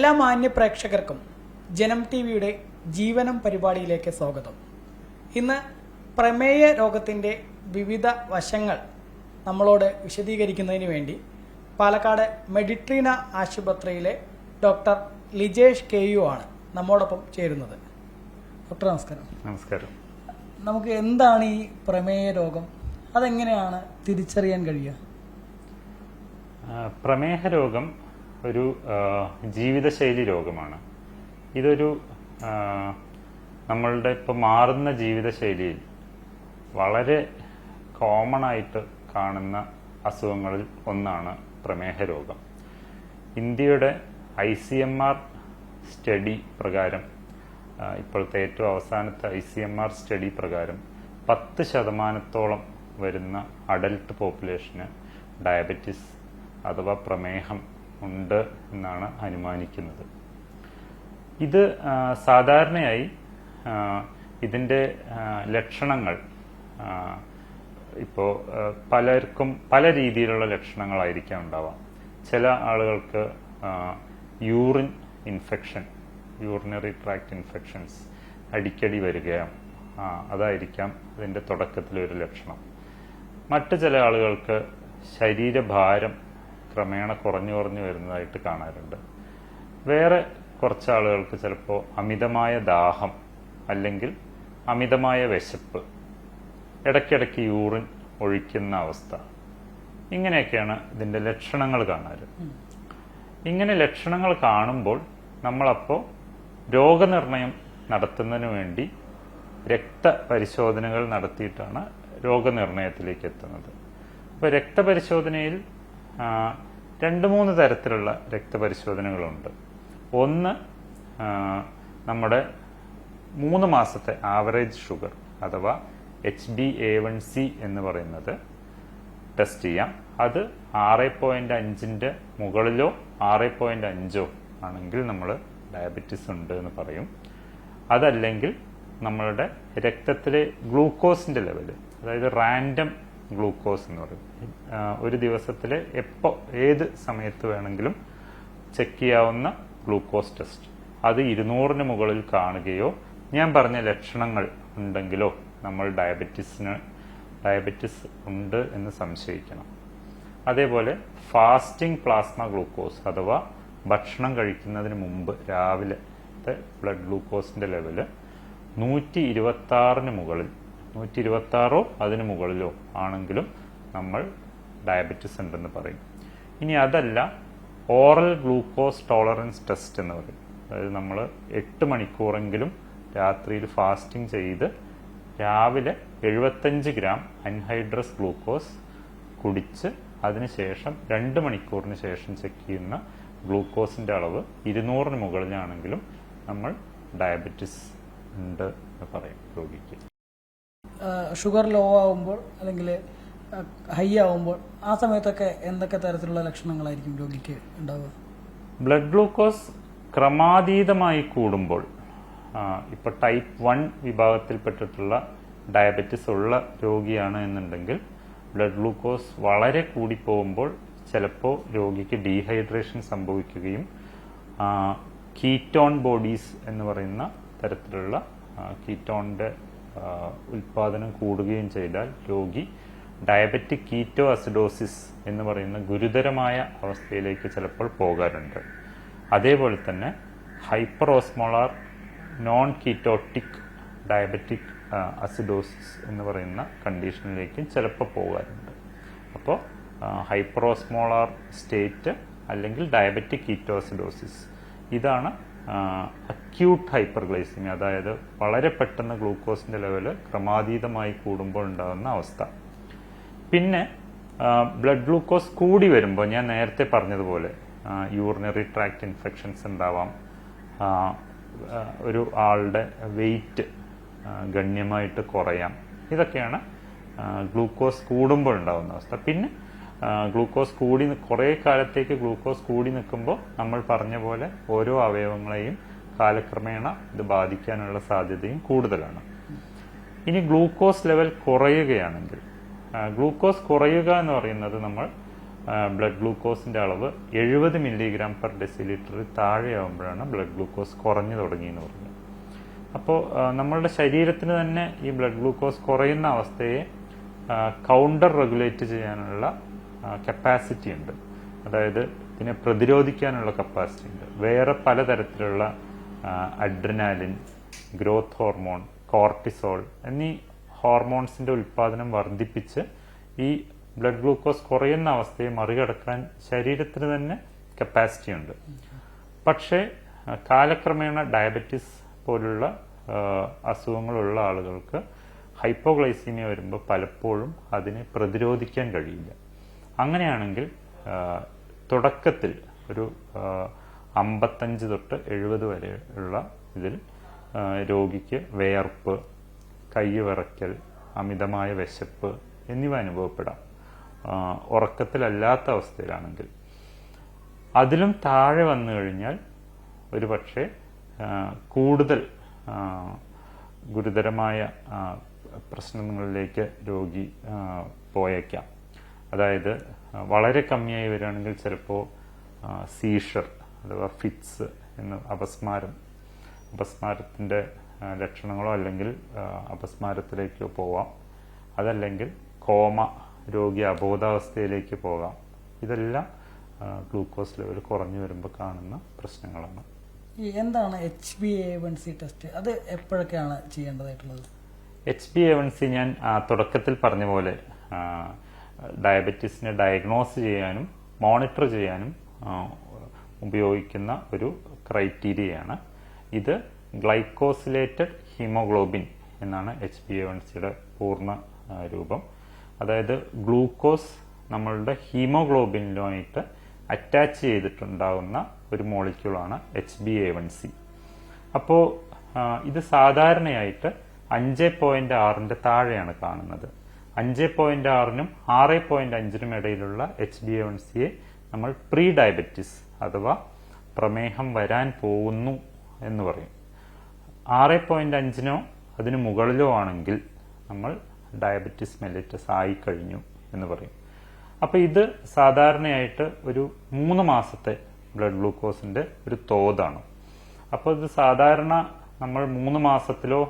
എല്ലാ മാന്യ പ്രേക്ഷകർക്കും ജനം ടിവിയുടെ ജീവനം പരിപാടിയിലേക്ക് സ്വാഗതം. ഇന്ന് പ്രമേയ രോഗത്തിൻ്റെ വിവിധ വശങ്ങൾ നമ്മളോട് വിശദീകരിക്കുന്നതിന് വേണ്ടി പാലക്കാട് മെഡിട്രീന ആശുപത്രിയിലെ ഡോക്ടർ ലിജേഷ് KU ആണ് നമ്മോടൊപ്പം ചേരുന്നത്. ഡോക്ടർ നമസ്കാരം. നമസ്കാരം. നമുക്ക് എന്താണ് ഈ പ്രമേയ രോഗം, അതെങ്ങനെയാണ് തിരിച്ചറിയാൻ കഴിയുക? പ്രമേഹ രോഗം ഒരു ജീവിതശൈലി രോഗമാണ്. ഇതൊരു നമ്മളുടെ ഇപ്പം മാറുന്ന ജീവിതശൈലിയിൽ വളരെ കോമൺ ആയിട്ട് കാണുന്ന അസുഖങ്ങളിൽ ഒന്നാണ് പ്രമേഹ രോഗം. ഇന്ത്യയുടെ ICMR സ്റ്റഡി പ്രകാരം, ഇപ്പോഴത്തെ ഏറ്റവും അവസാനത്തെ ICMR സ്റ്റഡി പ്രകാരം 10% വരുന്ന അഡൽട്ട് പോപ്പുലേഷന് ഡയബറ്റിസ് അഥവാ പ്രമേഹം ഉണ്ട് എന്നാണ് അനുമാനിക്കുന്നത്. ഇത് സാധാരണയായി ഇതിൻ്റെ ലക്ഷണങ്ങൾ ഇപ്പോൾ പലർക്കും പല രീതിയിലുള്ള ലക്ഷണങ്ങളായിരിക്കാം ഉണ്ടാവാം. ചില ആളുകൾക്ക് urine infection, urinary tract infections അടിക്കടി വരികയാണ്, അതായിരിക്കാം അതിൻ്റെ തുടക്കത്തിലൊരു ലക്ഷണം. മറ്റു ചില ആളുകൾക്ക് ശരീരഭാരം ക്രമേണ കുറഞ്ഞു വരുന്നതായിട്ട് കാണാറുണ്ട്. വേറെ കുറച്ച് ആളുകൾക്ക് ചിലപ്പോൾ അമിതമായ ദാഹം അല്ലെങ്കിൽ അമിതമായ വിശപ്പ്, ഇടയ്ക്കിടയ്ക്ക് യൂറിൻ ഒഴിക്കുന്ന അവസ്ഥ, ഇങ്ങനെയൊക്കെയാണ് ഇതിൻ്റെ ലക്ഷണങ്ങൾ കാണാറ്. ഇങ്ങനെ ലക്ഷണങ്ങൾ കാണുമ്പോൾ നമ്മളപ്പോൾ രോഗനിർണയം നടത്തുന്നതിന് വേണ്ടി രക്തപരിശോധനകൾ നടത്തിയിട്ടാണ് രോഗനിർണയത്തിലേക്ക് എത്തുന്നത്. അപ്പോൾ രക്തപരിശോധനയിൽ 2-3 തരത്തിലുള്ള രക്തപരിശോധനകളുണ്ട്. ഒന്ന്, നമ്മുടെ 3 മാസത്തെ ആവറേജ് ഷുഗർ അഥവാ HbA1c എന്ന് പറയുന്നത് ടെസ്റ്റ് ചെയ്യാം. അത് 6.5-ന്റെ മുകളിലോ 6.5 ആണെങ്കിൽ നമ്മൾ ഡയബറ്റിസ് ഉണ്ട് എന്ന് പറയും. അതല്ലെങ്കിൽ നമ്മളുടെ രക്തത്തിലെ ഗ്ലൂക്കോസിന്റെ ലെവല്, അതായത് റാൻഡം ഗ്ലൂക്കോസ് എന്ന് പറയും, ഒരു ദിവസത്തിലെ ഏത് സമയത്ത് വേണമെങ്കിലും ചെക്ക് ചെയ്യാവുന്ന ഗ്ലൂക്കോസ് ടെസ്റ്റ്, അത് 200-ന് മുകളിൽ കാണുകയോ ഞാൻ പറഞ്ഞ ലക്ഷണങ്ങൾ ഉണ്ടെങ്കിലോ നമ്മൾ ഡയബറ്റിസ് ഉണ്ട് എന്ന് സംശയിക്കണം. അതേപോലെ ഫാസ്റ്റിംഗ് പ്ലാസ്മ ഗ്ലൂക്കോസ് അഥവാ ഭക്ഷണം കഴിക്കുന്നതിന് മുമ്പ് രാവിലത്തെ ബ്ലഡ് ഗ്ലൂക്കോസിന്റെ ലെവല് 126-ന് മുകളിൽ, 126-ഓ അതിന് മുകളിലോ ആണെങ്കിലും നമ്മൾ ഡയബറ്റിസ് ഉണ്ടെന്ന് പറയും. ഇനി അതല്ല, ഓറൽ ഗ്ലൂക്കോസ് ടോളറൻസ് ടെസ്റ്റ് എന്ന് പറയും. അതായത് നമ്മൾ 8 മണിക്കൂറെങ്കിലും രാത്രിയിൽ ഫാസ്റ്റിംഗ് ചെയ്ത് രാവിലെ 75 ഗ്രാം അൻഹൈഡ്രസ് ഗ്ലൂക്കോസ് കുടിച്ച് അതിനുശേഷം 2 മണിക്കൂറിന് ശേഷം ചെക്ക് ചെയ്യുന്ന ഗ്ലൂക്കോസിന്റെ അളവ് 200-ന് മുകളിലാണെങ്കിലും നമ്മൾ ഡയബറ്റിസ് ഉണ്ട് എന്ന് പറയും രോഗിക്ക്. ഷുഗർ ലോ ആവുമ്പോൾ അല്ലെങ്കിൽ ഹൈ ആവുമ്പോൾ ആ സമയത്തൊക്കെ എന്തൊക്കെ തരത്തിലുള്ള ലക്ഷണങ്ങളായിരിക്കും രോഗിക്ക് ഉണ്ടാവുക? ബ്ലഡ് ഗ്ലൂക്കോസ് ക്രമാതീതമായി കൂടുമ്പോൾ, ഇപ്പൊ ടൈപ്പ് 1 വിഭാഗത്തിൽപ്പെട്ടിട്ടുള്ള ഡയബറ്റിസ് ഉള്ള രോഗിയാണ് എന്നുണ്ടെങ്കിൽ ബ്ലഡ് ഗ്ലൂക്കോസ് വളരെ കൂടിപ്പോകുമ്പോൾ ചിലപ്പോൾ രോഗിക്ക് ഡീഹൈഡ്രേഷൻ സംഭവിക്കുകയും കീറ്റോൺ ബോഡീസ് എന്ന് പറയുന്ന തരത്തിലുള്ള കീറ്റോണിന്റെ ഉൽപാദനം കൂടുകയും ചെയ്താൽ രോഗി ഡയബറ്റിക് കീറ്റോ അസിഡോസിസ് എന്ന് പറയുന്ന ഗുരുതരമായ അവസ്ഥയിലേക്ക് ചിലപ്പോൾ പോകാറുണ്ട്. അതേപോലെ തന്നെ hyper osmolar non ketotic diabetic acidosis എന്ന് പറയുന്ന കണ്ടീഷനിലേക്കും ചിലപ്പോൾ പോകാറുണ്ട്. അപ്പോൾ ഹൈപ്പർ ഓസ്മോളാർ സ്റ്റേറ്റ് അല്ലെങ്കിൽ ഡയബറ്റിക് കീറ്റോസിഡോസിസ്, ഇതാണ് അക്യൂട്ട് ഹൈപ്പർഗ്ലൈസിമിയ, അതായത് വളരെ പെട്ടെന്ന് ഗ്ലൂക്കോസിന്റെ ലെവല് ക്രമാതീതമായി കൂടുമ്പോൾ ഉണ്ടാകുന്ന അവസ്ഥ. പിന്നെ ബ്ലഡ് ഗ്ലൂക്കോസ് കൂടി വരുമ്പോൾ ഞാൻ നേരത്തെ പറഞ്ഞതുപോലെ യൂറിനറി ട്രാക്ട് ഇൻഫെക്ഷൻസ് ഉണ്ടാവാം, ഒരു ആളുടെ വെയിറ്റ് ഗണ്യമായിട്ട് കുറയാം. ഇതൊക്കെയാണ് ഗ്ലൂക്കോസ് കൂടുമ്പോൾ ഉണ്ടാകുന്ന അവസ്ഥ. പിന്നെ ഗ്ലൂക്കോസ് കുറേ കാലത്തേക്ക് ഗ്ലൂക്കോസ് കൂടി നിൽക്കുമ്പോൾ നമ്മൾ പറഞ്ഞ പോലെ ഓരോ അവയവങ്ങളെയും കാലക്രമേണ ഇത് ബാധിക്കാനുള്ള സാധ്യതയും കൂടുതലാണ്. ഇനി ഗ്ലൂക്കോസ് ലെവൽ കുറയുകയാണെങ്കിൽ, ഗ്ലൂക്കോസ് കുറയുക എന്ന് പറയുന്നത് നമ്മൾ ബ്ലഡ് ഗ്ലൂക്കോസിൻ്റെ അളവ് 70 മില്ലിഗ്രാം പെർ ഡെസിലിറ്ററിൽ താഴെയാകുമ്പോഴാണ് ബ്ലഡ് ഗ്ലൂക്കോസ് കുറഞ്ഞു തുടങ്ങിയെന്ന് പറയുന്നത്. അപ്പോൾ നമ്മളുടെ ശരീരത്തിന് തന്നെ ഈ ബ്ലഡ് ഗ്ലൂക്കോസ് കുറയുന്ന അവസ്ഥയെ കൗണ്ടർ റെഗുലേറ്റ് ചെയ്യാനുള്ള കപ്പാസിറ്റി ഉണ്ട്. അതായത് ഇതിനെ പ്രതിരോധിക്കാനുള്ള കപ്പാസിറ്റി ഉണ്ട്. വേറെ പലതരത്തിലുള്ള അഡ്രിനാലിൻ, ഗ്രോത്ത് ഹോർമോൺ, കോർട്ടിസോൾ എന്നീ ഹോർമോൺസിൻ്റെ ഉൽപ്പാദനം വർദ്ധിപ്പിച്ച് ഈ ബ്ലഡ് ഗ്ലൂക്കോസ് കുറയുന്ന അവസ്ഥയെ മറികടക്കാൻ ശരീരത്തിന് തന്നെ കപ്പാസിറ്റി ഉണ്ട്. പക്ഷേ കാലക്രമേണ ഡയബറ്റിസ് പോലുള്ള അസുഖങ്ങളുള്ള ആളുകൾക്ക് ഹൈപ്പോഗ്ലൈസീമിയ വരുമ്പോൾ പലപ്പോഴും അതിനെ പ്രതിരോധിക്കാൻ കഴിയില്ല. അങ്ങനെയാണെങ്കിൽ തുടക്കത്തിൽ ഒരു 55 തൊട്ട് 70 വരെ ഉള്ള ഇതിൽ രോഗിക്ക് വേർപ്പ്, കൈ വിറയ്ക്കൽ, അമിതമായ വിശപ്പ് എന്നിവ അനുഭവപ്പെടാം. ഉറക്കത്തിലല്ലാത്ത അവസ്ഥയിലാണെങ്കിൽ. അതിലും താഴെ വന്നു കഴിഞ്ഞാൽ ഒരു പക്ഷേ കൂടുതൽ ഗുരുതരമായ പ്രശ്നങ്ങളിലേക്ക് രോഗി പോയേക്കാം. അതായത് വളരെ കമ്മിയായി വരികയാണെങ്കിൽ ചിലപ്പോൾ സീഷർ അഥവാ ഫിറ്റ്സ് എന്ന അപസ്മാരത്തിൻ്റെ ലക്ഷണങ്ങളോ അല്ലെങ്കിൽ അപസ്മാരത്തിലേക്കോ പോവാം. അതല്ലെങ്കിൽ കോമ, രോഗി അബോധാവസ്ഥയിലേക്ക് പോകാം. ഇതെല്ലാം ഗ്ലൂക്കോസ് ലെവൽ കുറഞ്ഞു വരുമ്പോൾ കാണുന്ന പ്രശ്നങ്ങളാണ്. എന്താണ് HbA1c ടെസ്റ്റ്? അത് എപ്പോഴൊക്കെയാണ് ചെയ്യേണ്ടതായിട്ടുള്ളത്? HbA1c ഞാൻ തുടക്കത്തിൽ പറഞ്ഞ പോലെ ഡയബറ്റീസിനെ ഡയഗ്നോസ് ചെയ്യാനും മോണിറ്റർ ചെയ്യാനും ഉപയോഗിക്കുന്ന ഒരു ക്രൈറ്റീരിയയാണ്. ഇത് ഗ്ലൈക്കോസിലേറ്റഡ് ഹീമോഗ്ലോബിൻ എന്നാണ് HbA1cയുടെ പൂർണ്ണ രൂപം. അതായത് ഗ്ലൂക്കോസ് നമ്മളുടെ ഹീമോഗ്ലോബിനുമായിട്ട് അറ്റാച്ച് ചെയ്തിട്ടുണ്ടാകുന്ന ഒരു മോളിക്യൂളാണ് HbA1c. അപ്പോൾ ഇത് സാധാരണയായിട്ട് 5.6 താഴെയാണ് കാണുന്നത്. 5.6നും 6.5നും ഇടയിലുള്ള HbA1cയെ നമ്മൾ പ്രീ ഡയബറ്റിസ് അഥവാ പ്രമേഹം വരാൻ പോകുന്നു എന്ന് പറയും. 6.5നോ അതിന് മുകളിലോ ആണെങ്കിൽ നമ്മൾ ഡയബറ്റിസ് മെല്ലിറ്റസ് ആയിക്കഴിഞ്ഞു എന്ന് പറയും. അപ്പോൾ ഇത് സാധാരണയായിട്ട് ഒരു 3 മാസത്തെ ബ്ലഡ് ഗ്ലൂക്കോസിന്റെ ഒരു തോതാണ്. അപ്പോൾ ഇത് സാധാരണ നമ്മൾ 3 മാസത്തിലോ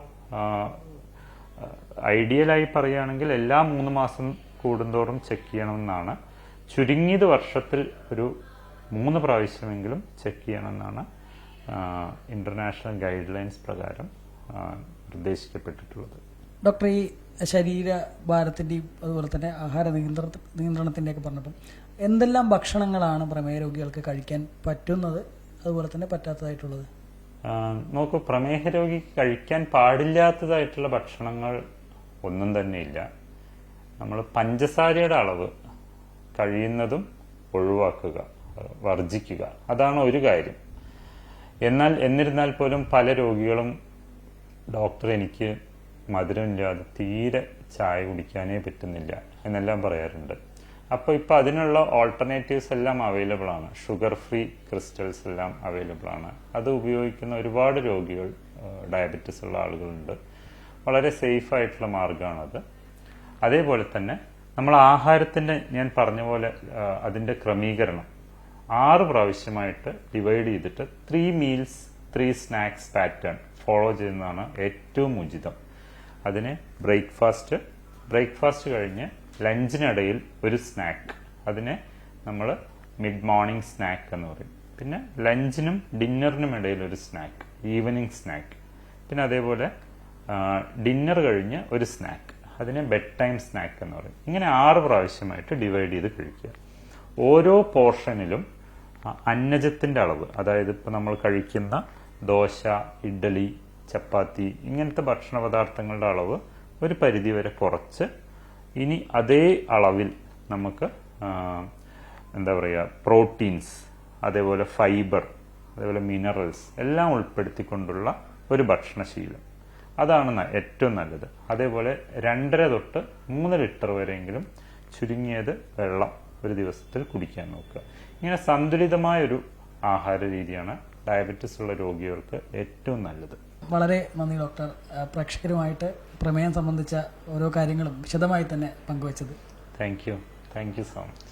ഐഡിയലായി പറയുകയാണെങ്കിൽ എല്ലാ 3 മാസം കൂടുന്തോറും ചെക്ക് ചെയ്യണമെന്നാണ്. ചുരുങ്ങിയത് വർഷത്തിൽ ഒരു 3 പ്രാവശ്യമെങ്കിലും ചെക്ക് ചെയ്യണമെന്നാണ് ഇന്റർനാഷണൽ ഗൈഡ് ലൈൻസ് പ്രകാരം നിർദ്ദേശിക്കപ്പെട്ടിട്ടുള്ളത്. ഡോക്ടർ, ഈ ശരീരഭാരത്തിൻ്റെയും അതുപോലെ തന്നെ ആഹാര നിയന്ത്രണത്തിൻ്റെയൊക്കെ പറഞ്ഞപ്പം എന്തെല്ലാം ഭക്ഷണങ്ങളാണ് പ്രമേഹ രോഗികൾക്ക് കഴിക്കാൻ പറ്റുന്നത് അതുപോലെ തന്നെ പറ്റാത്തതായിട്ടുള്ളത്? നോക്കൂ, പ്രമേഹ രോഗി കഴിക്കാൻ പാടില്ലാത്തതായിട്ടുള്ള ഭക്ഷണങ്ങൾ ഒന്നും തന്നെ ഇല്ല. നമ്മൾ പഞ്ചസാരയുടെ അളവ് കഴിയുന്നതും ഒഴിവാക്കുക, വർജിക്കുക, അതാണ് ഒരു കാര്യം. എന്നിരുന്നാൽ പോലും പല രോഗികളും ഡോക്ടർ എനിക്ക് മധുരമില്ലാതെ തീരെ ചായ കുടിക്കാനേ പറ്റുന്നില്ല എന്നെല്ലാം പറയാറുണ്ട്. അപ്പോൾ ഇപ്പോൾ അതിനുള്ള ഓൾട്ടർനേറ്റീവ്സ് എല്ലാം അവൈലബിൾ ആണ്. ഷുഗർ ഫ്രീ ക്രിസ്റ്റൽസ് എല്ലാം അവൈലബിൾ ആണ്. അത് ഉപയോഗിക്കുന്ന ഒരുപാട് രോഗികൾ, ഡയബറ്റിസ് ഉള്ള ആളുകളുണ്ട്. വളരെ സേഫ് ആയിട്ടുള്ള മാർഗ്ഗമാണത്. അതേപോലെ തന്നെ നമ്മൾ ആഹാരത്തിൻ്റെ, ഞാൻ പറഞ്ഞ പോലെ അതിൻ്റെ ക്രമീകരണം 6 പ്രാവശ്യമായിട്ട് ഡിവൈഡ് ചെയ്തിട്ട് 3 മീൽസ് 3 സ്നാക്സ് പാറ്റേൺ ഫോളോ ചെയ്യുന്നതാണ് ഏറ്റവും ഉചിതം. അതിന് ബ്രേക്ക്ഫാസ്റ്റ് കഴിഞ്ഞ് ലഞ്ചിനിടയിൽ ഒരു സ്നാക്ക്, അതിനെ നമ്മൾ മിഡ് മോർണിംഗ് സ്നാക്ക് എന്ന് പറയും. പിന്നെ ലഞ്ചിനും ഡിന്നറിനും ഇടയിൽ ഒരു സ്നാക്ക്, ഈവനിങ് സ്നാക്ക്. പിന്നെ അതേപോലെ ഡിന്നർ കഴിഞ്ഞ് ഒരു സ്നാക്ക്, അതിനെ ബെഡ് ടൈം സ്നാക്ക് എന്ന് പറയും. ഇങ്ങനെ 6 പ്രാവശ്യമായിട്ട് ഡിവൈഡ് ചെയ്ത് കഴിക്കുക. ഓരോ പോർഷനിലും അന്നജത്തിൻ്റെ അളവ്, അതായത് ഇപ്പോൾ നമ്മൾ കഴിക്കുന്ന ദോശ, ഇഡ്ഡലി, ചപ്പാത്തി ഇങ്ങനത്തെ ഭക്ഷണ പദാർത്ഥങ്ങളുടെ അളവ് ഒരു പരിധിവരെ കുറച്ച് ഇനി അതേ അളവിൽ നമുക്ക് എന്താ പറയുക, പ്രോട്ടീൻസ്, അതേപോലെ ഫൈബർ, അതേപോലെ മിനറൽസ് എല്ലാം ഉൾപ്പെടുത്തിക്കൊണ്ടുള്ള ഒരു ഭക്ഷണശീലം, അതാണ് ഏറ്റവും നല്ലത്. അതേപോലെ 2.5 തൊട്ട് 3 ലിറ്റർ വരെയെങ്കിലും ചുരുങ്ങിയത് വെള്ളം ഒരു ദിവസത്തിൽ കുടിക്കാൻ നോക്കുക. ഇങ്ങനെ സന്തുലിതമായൊരു ആഹാര രീതിയാണ് ഡയബറ്റിസ് ഉള്ള രോഗികൾക്ക് ഏറ്റവും നല്ലത്. വളരെ നന്ദി ഡോക്ടർ, പ്രേക്ഷകരുമായിട്ട് പ്രമേയം സംബന്ധിച്ച ഓരോ കാര്യങ്ങളും വിശദമായി തന്നെ പങ്കുവച്ചത്. Thank you so much.